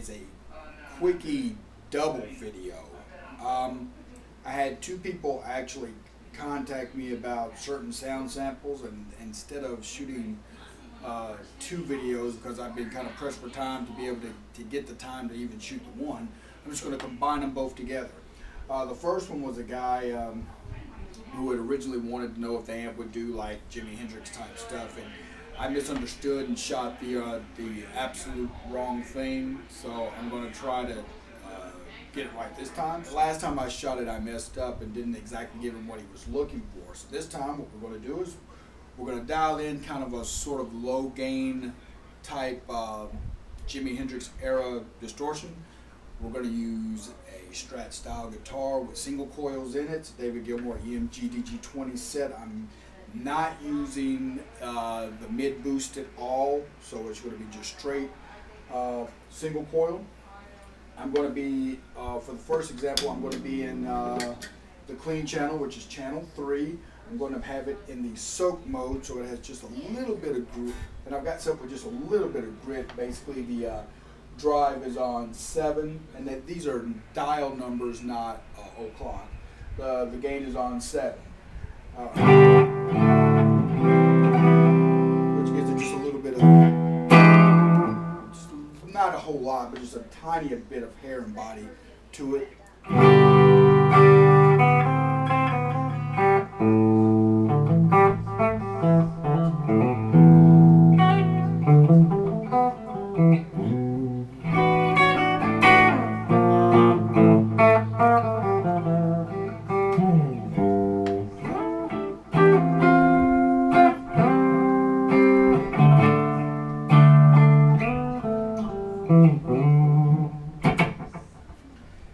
is a quickie double video. I had two people actually contact me about certain sound samples, and instead of shooting two videos, because I've been kind of pressed for time to be able to get the time to even shoot the one, I'm just going to combine them both together. The first one was a guy who had originally wanted to know if the amp would do like Jimi Hendrix type stuff, and I misunderstood and shot the absolute wrong thing, so I'm going to try to get it right this time. The last time I shot it, I messed up and didn't exactly give him what he was looking for. So this time what we're going to do is we're going to dial in kind of a sort of low gain type Jimi Hendrix era distortion. We're going to use a Strat style guitar with single coils in it. It's a David Gilmour EMG DG20 set. I'm not using the mid boost at all, so it's going to be just straight single coil. I'm going to be, for the first example, I'm going to be in the clean channel, which is channel 3. I'm going to have it in the soak mode, so it has just a little bit of grit, and I've got set with just a little bit of grit. Basically, the drive is on 7, and these are dial numbers, not o'clock. The gain is on 7, which gives it just a little bit of, not a whole lot, but just a tiny bit of hair and body to it.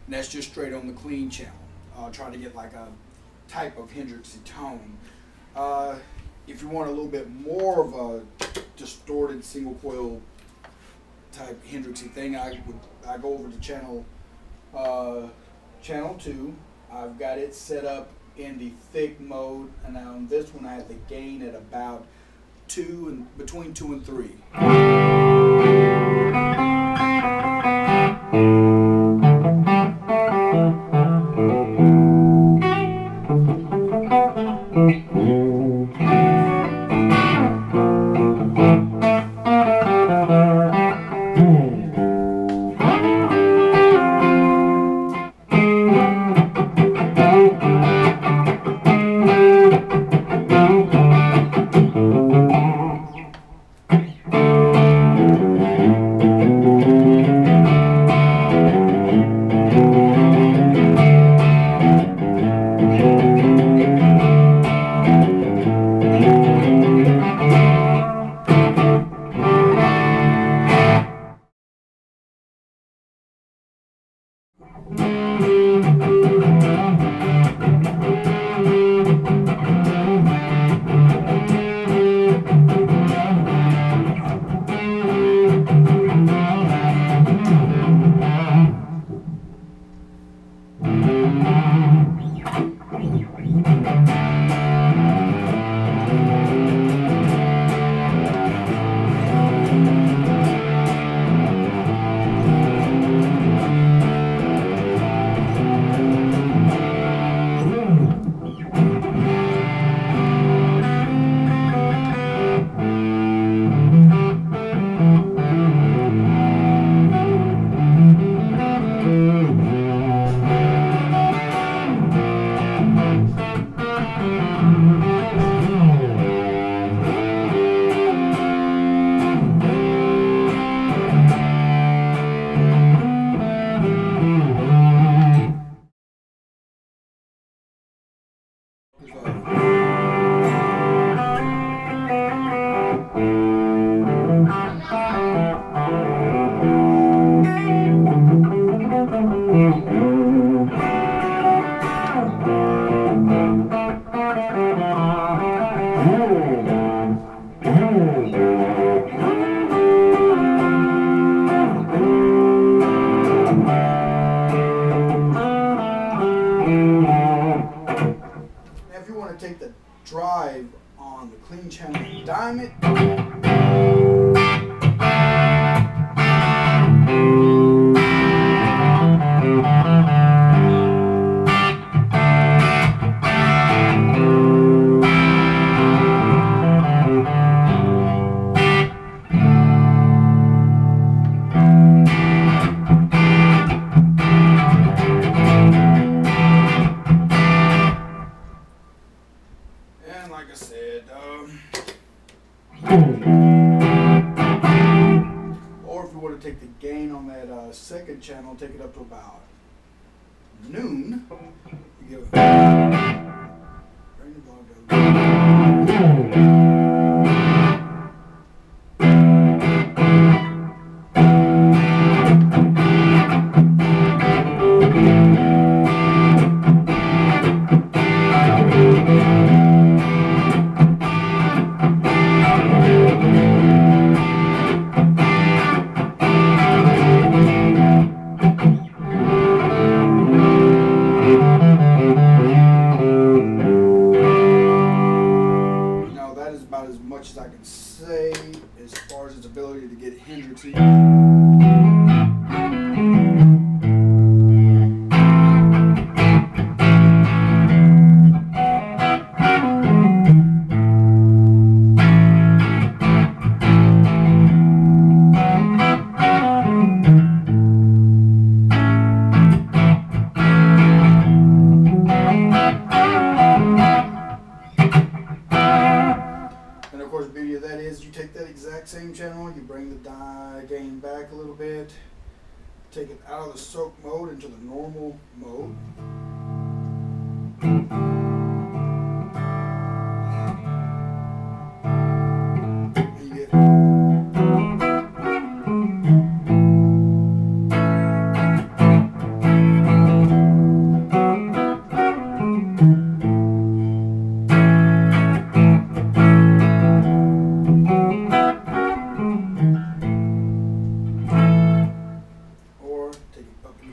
And that's just straight on the clean channel. Trying to get like a type of Hendrixy tone. If you want a little bit more of a distorted single coil type Hendrixy thing, I go over to channel 2. I've got it set up in the thick mode, and now on this one I have the gain at about 2 and between 2 and 3. second channel, take it up to about noon. You give bring the volume down. About as much as I can say as far as its ability to get Hendrixy. That is, you take that exact same channel, you bring the gain back a little bit, take it out of the soak mode into the normal mode. And you get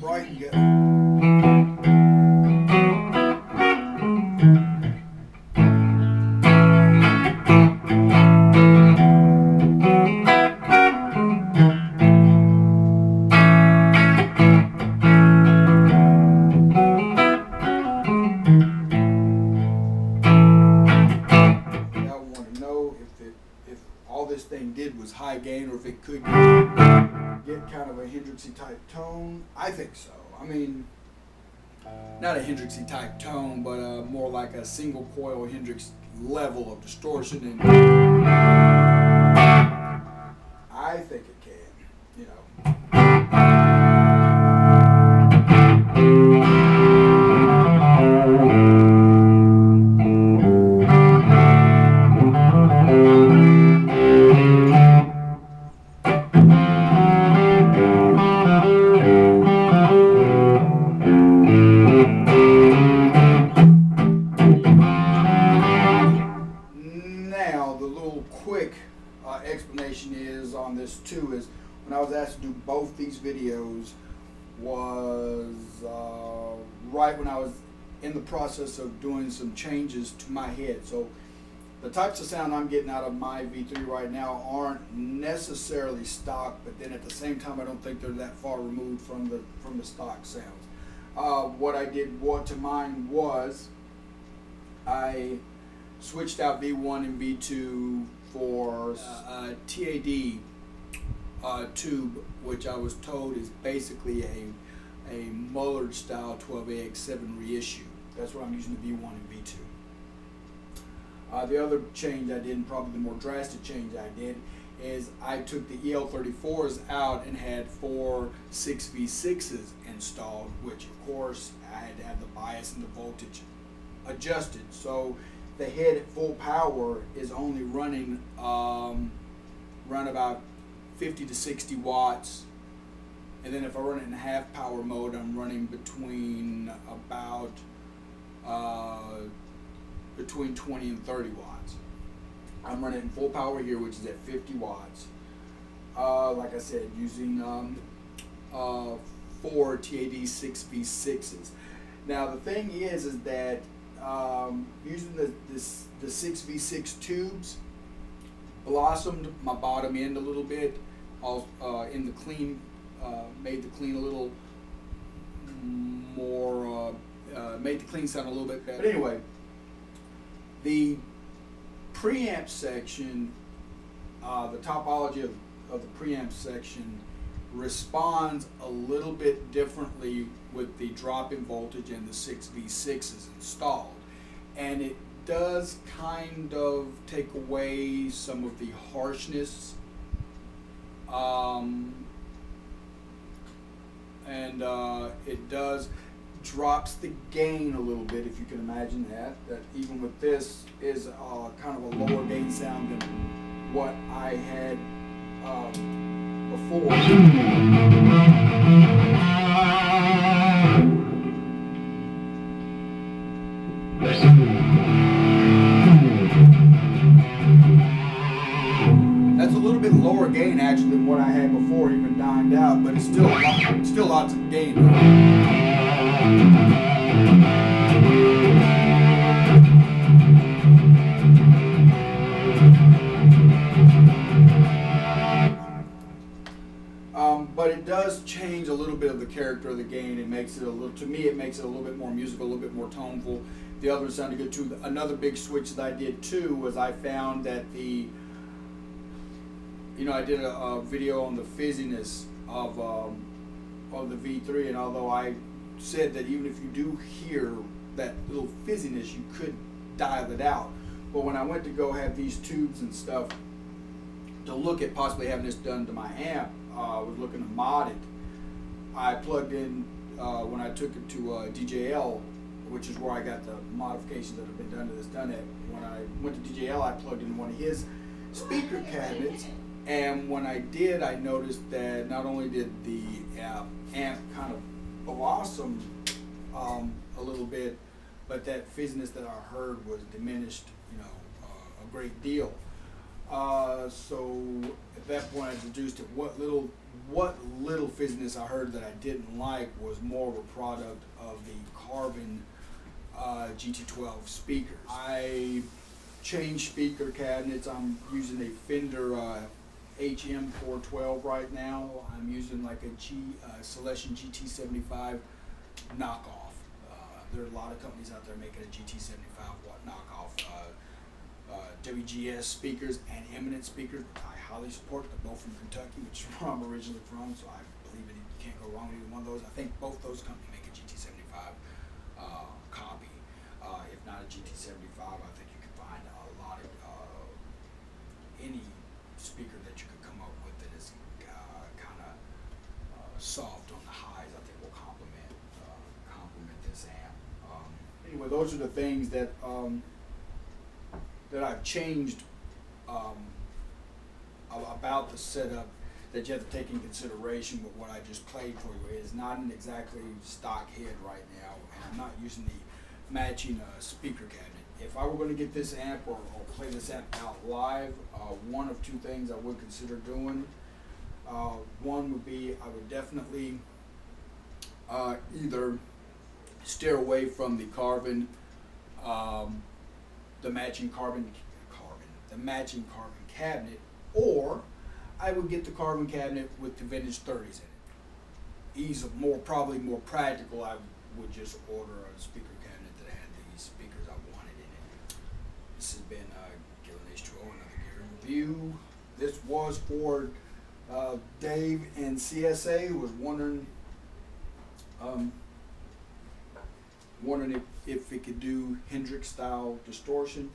right, you get if all this thing did was high gain, or if it could get kind of a Hendrixy type tone. I think so. I mean, not a Hendrixy type tone, but more like a single coil Hendrix level of distortion, and I think it can, you know. Quick explanation is on this too is when I was asked to do both these videos was right when I was in the process of doing some changes to my head. So the types of sound I'm getting out of my V3 right now aren't necessarily stock, but then at the same time I don't think they're that far removed from the stock sounds. What I did to mine was I switched out V1 and V2 for a TAD tube, which I was told is basically a Mullard style 12AX7 reissue. That's what I'm using the V1 and V2. The other change I did, and probably the more drastic change I did, is I took the EL34s out and had 4 6V6s installed, which of course I had to have the bias and the voltage adjusted. So the head at full power is only running run about 50 to 60 watts, and then if I run it in half power mode, I'm running between about between 20 and 30 watts. I'm running in full power here, which is at 50 watts. Like I said, using 4 TAD 6V6s. Now the thing is that using the 6V6 tubes blossomed my bottom end a little bit, in the clean, made the clean a little more, made the clean sound a little bit better. But anyway, the preamp section, the topology of the preamp section responds a little bit differently with the drop in voltage and the 6V6s installed, and it does kind of take away some of the harshness and it does drops the gain a little bit, if you can imagine that. That even with this is kind of a lower gain sound than what I had before. That's a little bit lower gain actually than what I had before, even dined out, but it's still lots of gain. But it does change a little bit of the character of the gain. It makes it a little, to me, it makes it a little bit more musical, a little bit more toneful. The other one sounded good too. Another big switch that I did too was I found that I did a video on the fizziness of the V3, and although I said that even if you do hear that little fizziness, you could dial it out. But when I went to go have these tubes and stuff to look at possibly having this done to my amp, I was looking to mod it. I plugged in, when I took it to DJL, which is where I got the modifications that have been done to this done at. When I went to DJL, I plugged in one of his speaker cabinets, and when I did, I noticed that not only did the amp kind of blossom a little bit, but that fizziness that I heard was diminished, a great deal. So at that point I deduced that what little fizziness I heard that I didn't like was more of a product of the Carvin GT12 speakers. I changed speaker cabinets. I'm using a Fender HM412 right now. I'm using like a Celestion GT75 knockoff. There are a lot of companies out there making a GT75 knockoff. WGS speakers and Eminent speakers, I highly support. They're both from Kentucky, which is where I'm originally from, so I believe you can't go wrong with either one of those. I think both those companies make a GT75 copy. If not a GT75, I think you can find a lot of any speaker that you could come up with that is kind of soft on the highs. I think will complement this amp. Anyway, those are the things that that I've changed about the setup that you have to take in consideration with what I just played for you. It is not an exactly stock head right now, and I'm not using the matching speaker cabinet. If I were going to get this amp or play this amp out live, one of two things I would consider doing. One would be I would definitely either steer away from the Carvin, the matching Carvin cabinet, or I would get the Carvin cabinet with the vintage 30s in it. Probably more practical, I would just order a speaker cabinet that had the speakers I wanted in it. This has been Gillen H2O, another gear review. This was for Dave in CSA, who was wondering if it could do Hendrix-style distortion.